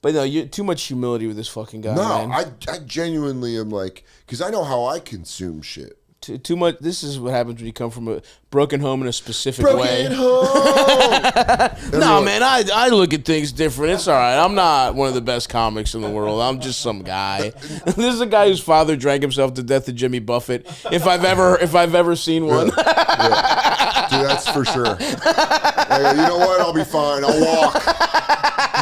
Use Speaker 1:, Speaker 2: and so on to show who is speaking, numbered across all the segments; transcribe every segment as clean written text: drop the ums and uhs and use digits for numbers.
Speaker 1: But no, you too much humility with this fucking guy,
Speaker 2: No,
Speaker 1: man.
Speaker 2: I genuinely am like, because I know how I consume shit.
Speaker 1: Too much. This is what happens when you come from a broken home in a specific
Speaker 2: Broken
Speaker 1: way.
Speaker 2: home.
Speaker 1: No, man, I look at things different. It's all right. I'm not one of the best comics in the world. I'm just some guy. This is a guy whose father drank himself to death to Jimmy Buffett. If I've ever seen one.
Speaker 2: Yeah. Dude, that's for sure. Like, you know what? I'll be fine. I'll walk.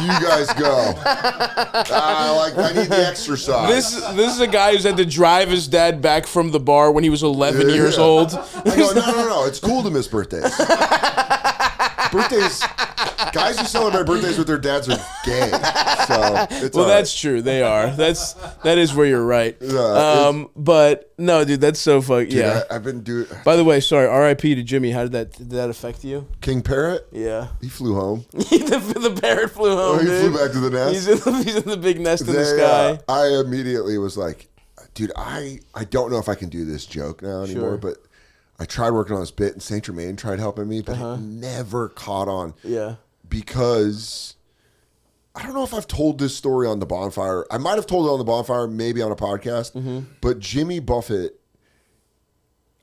Speaker 2: You guys go. I need the exercise.
Speaker 1: This is a guy who's had to drive his dad back from the bar when he was 11 years old.
Speaker 2: I go, no. It's cool to miss birthdays. Birthdays, guys who celebrate birthdays with their dads are gay. So it's
Speaker 1: well,
Speaker 2: all
Speaker 1: that's
Speaker 2: right.
Speaker 1: true. They are. That is where you're right. But no, dude, that's so fuck. Yeah.
Speaker 2: I've been doing.
Speaker 1: By the way, sorry. R.I.P. to Jimmy. How did that affect you?
Speaker 2: King Parrot.
Speaker 1: Yeah.
Speaker 2: He flew home.
Speaker 1: the parrot flew home.
Speaker 2: He
Speaker 1: dude.
Speaker 2: flew back to the nest.
Speaker 1: He's in the big nest in the sky.
Speaker 2: I immediately was like, dude, I don't know if I can do this joke now anymore,
Speaker 1: Sure.
Speaker 2: but I tried working on this bit, and Saint Germain tried helping me, but it never caught on.
Speaker 1: Yeah.
Speaker 2: Because I don't know if I've told this story on the bonfire. I might have told it on the bonfire, maybe on a podcast. But Jimmy Buffett,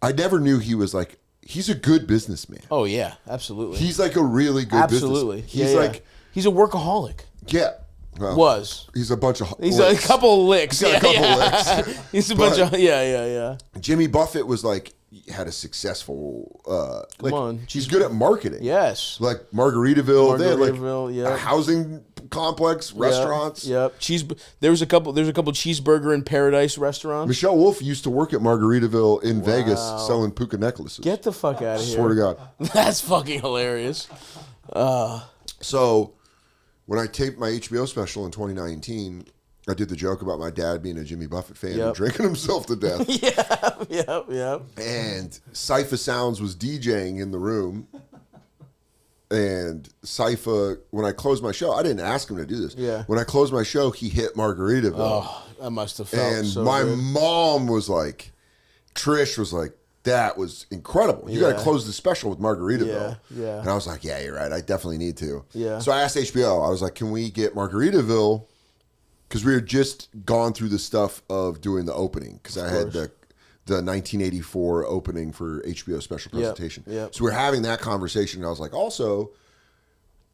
Speaker 2: I never knew he was like, he's a good businessman.
Speaker 1: Oh yeah, absolutely.
Speaker 2: He's like a really good
Speaker 1: absolutely.
Speaker 2: businessman. He's like,
Speaker 1: he's a workaholic.
Speaker 2: yeah. Well,
Speaker 1: Was.
Speaker 2: He's a bunch of
Speaker 1: He's
Speaker 2: licks.
Speaker 1: a couple of licks.
Speaker 2: He's got a couple licks.
Speaker 1: He's a bunch of yeah.
Speaker 2: Jimmy Buffett was like, had a successful, he's good at marketing.
Speaker 1: Yes.
Speaker 2: Like Margaritaville, they had like
Speaker 1: yeah.
Speaker 2: a housing complex, restaurants.
Speaker 1: Yep. There's a couple cheeseburger in paradise restaurants.
Speaker 2: Michelle Wolf used to work at Margaritaville in Vegas selling puka necklaces.
Speaker 1: Get the fuck out of here.
Speaker 2: Swear to God.
Speaker 1: That's fucking hilarious.
Speaker 2: So when I taped my HBO special in 2019, I did the joke about my dad being a Jimmy Buffett fan and drinking himself to death.
Speaker 1: Yep.
Speaker 2: And Cypher Sounds was DJing in the room. And Cypher, when I closed my show, I didn't ask him to do this.
Speaker 1: Yeah.
Speaker 2: When I closed my show, he hit Margaritaville.
Speaker 1: Oh, I must have felt
Speaker 2: And
Speaker 1: so
Speaker 2: my
Speaker 1: good.
Speaker 2: mom was like, Trish was like, that was incredible. You got to close the special with Margaritaville.
Speaker 1: Yeah.
Speaker 2: And I was like, yeah, you're right. I definitely need to.
Speaker 1: Yeah.
Speaker 2: So I asked HBO, I was like, can we get Margaritaville? Because we had just gone through the stuff of doing the opening. Because I had the 1984 opening for HBO special presentation.
Speaker 1: Yep.
Speaker 2: So we're having that conversation. And I was like, also,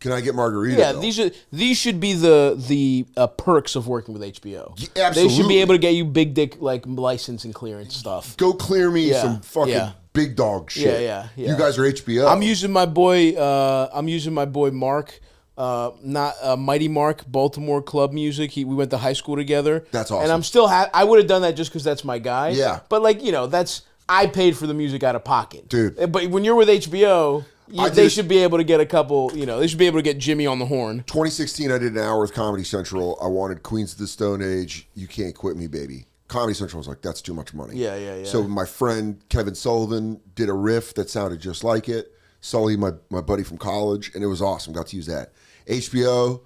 Speaker 2: can I get Margaritaville?
Speaker 1: Yeah, these should be the perks of working with HBO.
Speaker 2: Yeah, absolutely.
Speaker 1: They should be able to get you big dick like license and clearance stuff.
Speaker 2: Go clear me some fucking big dog shit.
Speaker 1: Yeah.
Speaker 2: You guys are HBO.
Speaker 1: I'm using my boy Mark, not Mighty Mark, Baltimore club music. We went to high school together.
Speaker 2: That's awesome.
Speaker 1: And I'm still I would have done that just because that's my guy.
Speaker 2: Yeah.
Speaker 1: But like I paid for the music out of pocket,
Speaker 2: dude.
Speaker 1: But when you're with HBO. They should be able to get a couple, they should be able to get Jimmy on the horn.
Speaker 2: 2016, I did an hour with Comedy Central. I wanted Queens of the Stone Age, You Can't Quit Me, Baby. Comedy Central was like, that's too much money.
Speaker 1: Yeah.
Speaker 2: So my friend Kevin Sullivan did a riff that sounded just like it. Sully, my buddy from college, and it was awesome. Got to use that. HBO,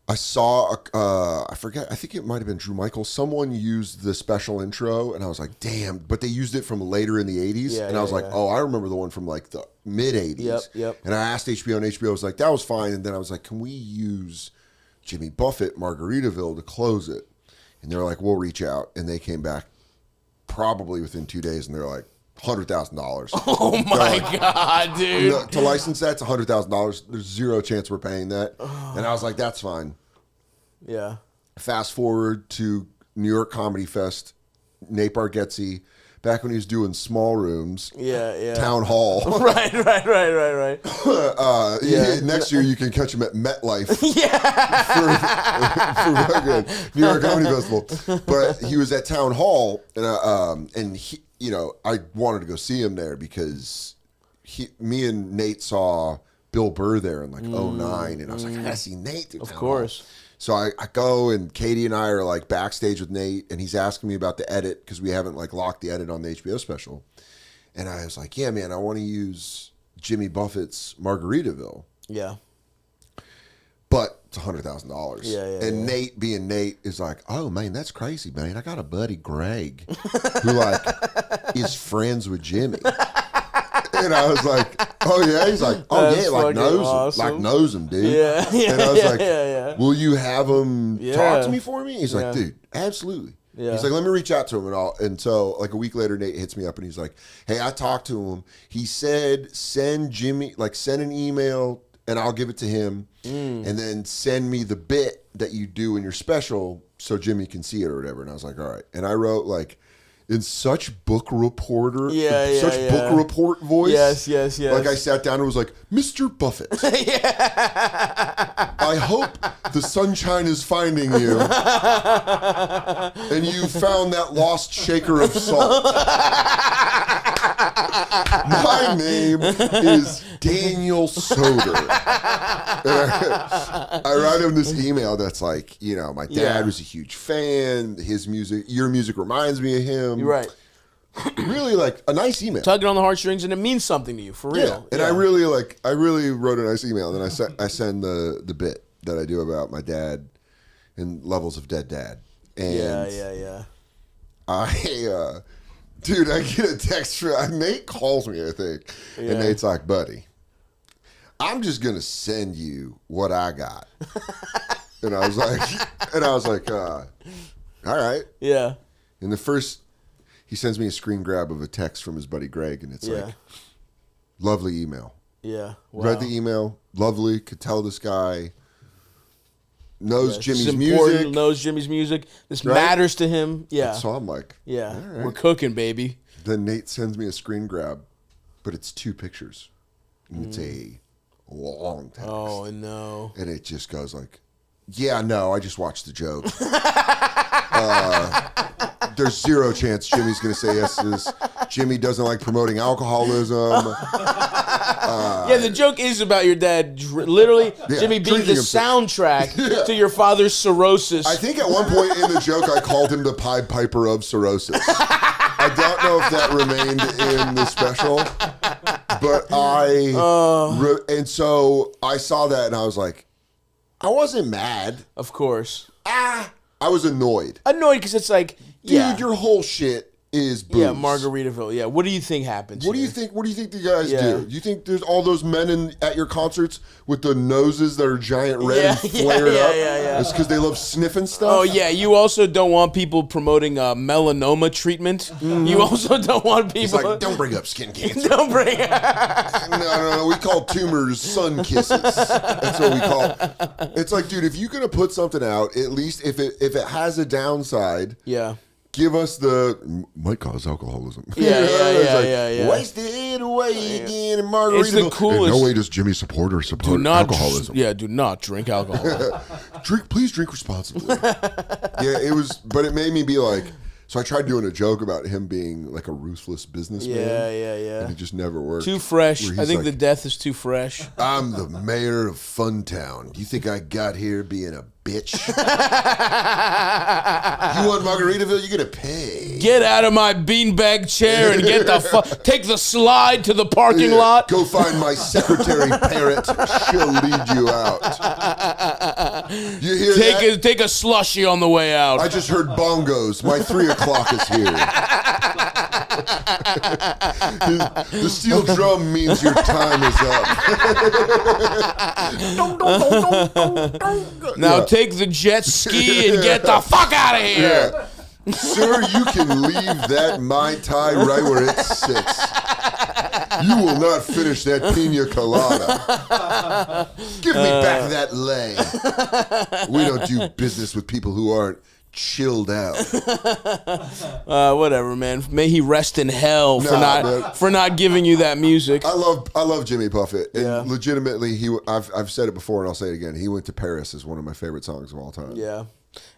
Speaker 2: I saw, I forget, I think it might have been Drew Michael. Someone used the special intro, and I was like, damn. But they used it from later in the 80s. And I was like, oh, I remember the one from like the mid-80s.
Speaker 1: Yep.
Speaker 2: And I asked HBO, and HBO was like, that was fine. And then I was like, can we use Jimmy Buffett, Margaritaville to close it? And they're like, we'll reach out. And they came back probably within 2 days, and they're like, $100,000.
Speaker 1: Oh my God, dude!
Speaker 2: To license that, it's $100,000. There's zero chance we're paying that. And I was like, that's fine.
Speaker 1: Yeah.
Speaker 2: Fast forward to New York Comedy Fest, Nate Bargatze, back when he was doing small rooms.
Speaker 1: Yeah.
Speaker 2: Town Hall.
Speaker 1: Right.
Speaker 2: Next year you can catch him at MetLife. for New York Comedy Festival. But he was at Town Hall, and he, I wanted to go see him there because me and Nate saw Bill Burr there in like 09, and I was like, I gotta see Nate.
Speaker 1: Of course.
Speaker 2: So I go, and Katie and I are like backstage with Nate, and he's asking me about the edit because we haven't like locked the edit on the HBO special. And I was like, yeah, man, I want to use Jimmy Buffett's Margaritaville.
Speaker 1: Yeah.
Speaker 2: But it's $100,000.
Speaker 1: Yeah.
Speaker 2: And Nate, being Nate, is like, oh man, that's crazy, man. I got a buddy, Greg, who like is friends with Jimmy. And I was like, oh yeah. He's like, oh
Speaker 1: That's
Speaker 2: yeah, like
Speaker 1: fucking
Speaker 2: knows him, dude.
Speaker 1: Yeah.
Speaker 2: And I was like,
Speaker 1: yeah.
Speaker 2: will you have him
Speaker 1: Yeah.
Speaker 2: talk to me for me? He's
Speaker 1: Yeah.
Speaker 2: like, dude, absolutely.
Speaker 1: Yeah.
Speaker 2: He's like, let me reach out to him and so like a week later, Nate hits me up and he's like, hey, I talked to him. He said, send an email and I'll give it to him, and then send me the bit that you do in your special so Jimmy can see it or whatever. And I was like, all right. And I wrote like in such book report voice.
Speaker 1: Yes.
Speaker 2: Like I sat down and was like, Mr. Buffett. I hope the sunshine is finding you and you found that lost shaker of salt. My name is Daniel Soder. And I write him this email that's like, you know, my dad was a huge fan. Your music reminds me of him.
Speaker 1: You're right.
Speaker 2: Really like a nice email.
Speaker 1: Tugging on the heartstrings, and it means something to you, for real.
Speaker 2: Yeah. And I really wrote a nice email. And then I send the bit that I do about my dad and levels of dead dad. And
Speaker 1: yeah.
Speaker 2: Dude, I get a text from Nate calls me, I think. Yeah. And Nate's like, buddy, I'm just gonna send you what I got. and I was like, all right.
Speaker 1: Yeah.
Speaker 2: And he sends me a screen grab of a text from his buddy Greg, and it's like, lovely email.
Speaker 1: Yeah. Wow.
Speaker 2: Read the email, lovely, could tell this guy knows Jimmy's
Speaker 1: music. This matters to him. Yeah.
Speaker 2: So I'm like,
Speaker 1: yeah,
Speaker 2: right.
Speaker 1: We're cooking, baby.
Speaker 2: Then Nate sends me a screen grab, but it's 2 pictures. And it's a long text.
Speaker 1: Oh, no.
Speaker 2: And it just goes like, yeah, no, I just watched the joke. There's zero chance Jimmy's going to say yes to this. Jimmy doesn't like promoting alcoholism.
Speaker 1: The joke is about your dad, literally, Jimmy being the soundtrack to your father's cirrhosis.
Speaker 2: I think at one point in the joke, I called him the Pied Piper of cirrhosis. I don't know if that remained in the special, but and so I saw that and I was like, I wasn't mad.
Speaker 1: Of course.
Speaker 2: I was annoyed.
Speaker 1: Annoyed because it's like,
Speaker 2: dude, your whole shit is booze.
Speaker 1: Yeah, Margaritaville. Yeah, what do you think happens?
Speaker 2: What do you think the guys do? Do you think there's all those men at your concerts with the noses that are giant red and flared up?
Speaker 1: Yeah.
Speaker 2: It's because they love sniffing stuff?
Speaker 1: Oh, yeah. You also don't want people promoting melanoma treatment. Mm-hmm. You also don't want people...
Speaker 2: It's like, don't bring up skin cancer.
Speaker 1: Don't bring
Speaker 2: No. We call tumors sun kisses. That's what we call it. It's like, dude, if you're going to put something out, at least if it has a downside...
Speaker 1: Yeah.
Speaker 2: Give us might cause alcoholism.
Speaker 1: Yeah.
Speaker 2: Wasted away again in Margaritaville.
Speaker 1: It's the coolest.
Speaker 2: In no way does Jimmy support alcoholism.
Speaker 1: Do not drink alcohol.
Speaker 2: Please drink responsibly. But it made me be like, so I tried doing a joke about him being like a ruthless businessman.
Speaker 1: Yeah.
Speaker 2: And it just never worked.
Speaker 1: Too fresh. I think
Speaker 2: like,
Speaker 1: the death is too fresh.
Speaker 2: I'm the mayor of Funtown. Do you think I got here being a bitch? You want Margaritaville? You're gonna pay.
Speaker 1: Get out of my beanbag chair and get take the slide to the parking lot.
Speaker 2: Go find my secretary Parrot. She'll lead you out. You hear that?
Speaker 1: Take a slushie on the way out.
Speaker 2: I just heard bongos. My 3 o'clock is here. The steel drum means your time is up.
Speaker 1: Now take the jet ski and get the fuck out of here.
Speaker 2: Yeah. Sir, you can leave that Mai Tai right where it sits. You will not finish that pina colada. Give me back that lei. We don't do business with people who aren't chilled out.
Speaker 1: Whatever, man. May he rest in hell for not giving you that music.
Speaker 2: I love Jimmy Buffett, and legitimately, I've said it before, and I'll say it again. He Went to Paris is one of my favorite songs of all time.
Speaker 1: Yeah,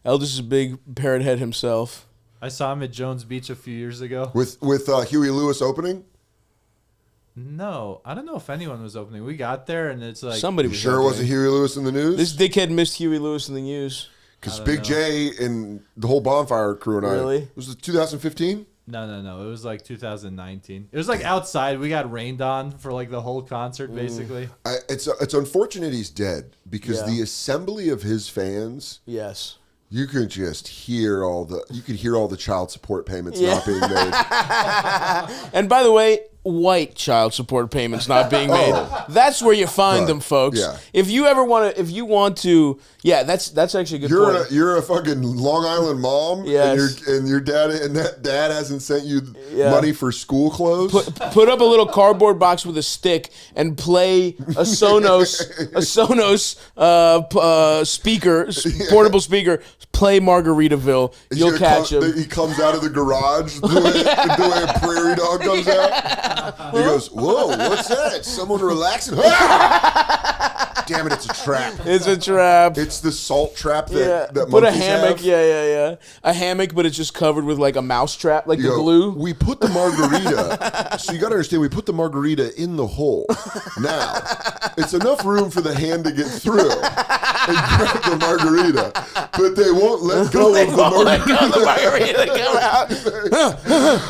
Speaker 1: Eldest is a big parrot head himself.
Speaker 3: I saw him at Jones Beach a few years ago
Speaker 2: with Huey Lewis opening.
Speaker 3: No, I don't know if anyone was opening. We got there, and it's like
Speaker 1: somebody was.
Speaker 2: Sure, wasn't Huey Lewis in the news?
Speaker 1: This dickhead missed Huey Lewis in the news.
Speaker 2: Because Big J and the whole Bonfire crew and
Speaker 1: really?
Speaker 2: Was it 2015?
Speaker 3: No. It was like 2019. It was like outside. We got rained on for like the whole concert, basically.
Speaker 2: It's unfortunate he's dead because the assembly of his fans.
Speaker 1: Yes.
Speaker 2: You could just hear all the child support payments not being made.
Speaker 1: And by the way, white child support payments not being made. That's where you find them, folks.
Speaker 2: Yeah.
Speaker 1: If you ever want to, that's actually a good point.
Speaker 2: You're a fucking Long Island mom,
Speaker 1: Yes.
Speaker 2: and your dad hasn't sent you money for school clothes.
Speaker 1: Put up a little cardboard box with a stick and play a Sonos speaker, portable speaker. Play Margaritaville. You'll catch him.
Speaker 2: He comes out of the garage the way a prairie dog comes out. He goes, "Whoa, what's that? Someone relaxing?" Damn it, it's a trap.
Speaker 1: It's a trap.
Speaker 2: It's the salt trap that
Speaker 1: Put a
Speaker 2: monkeys
Speaker 1: hammock.
Speaker 2: have.
Speaker 1: Yeah. A hammock, but it's just covered with like a mouse trap, like the glue.
Speaker 2: We put the margarita. So you got to understand, we put the margarita in the hole. Now, it's enough room for the hand to get through and grab the margarita, but they won't let go of the margarita.
Speaker 1: The margarita come out.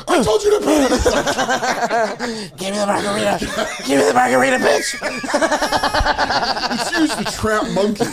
Speaker 2: I told you to put it.
Speaker 1: Give me the margarita. Give me the margarita, bitch.
Speaker 2: It's used to trap monkeys.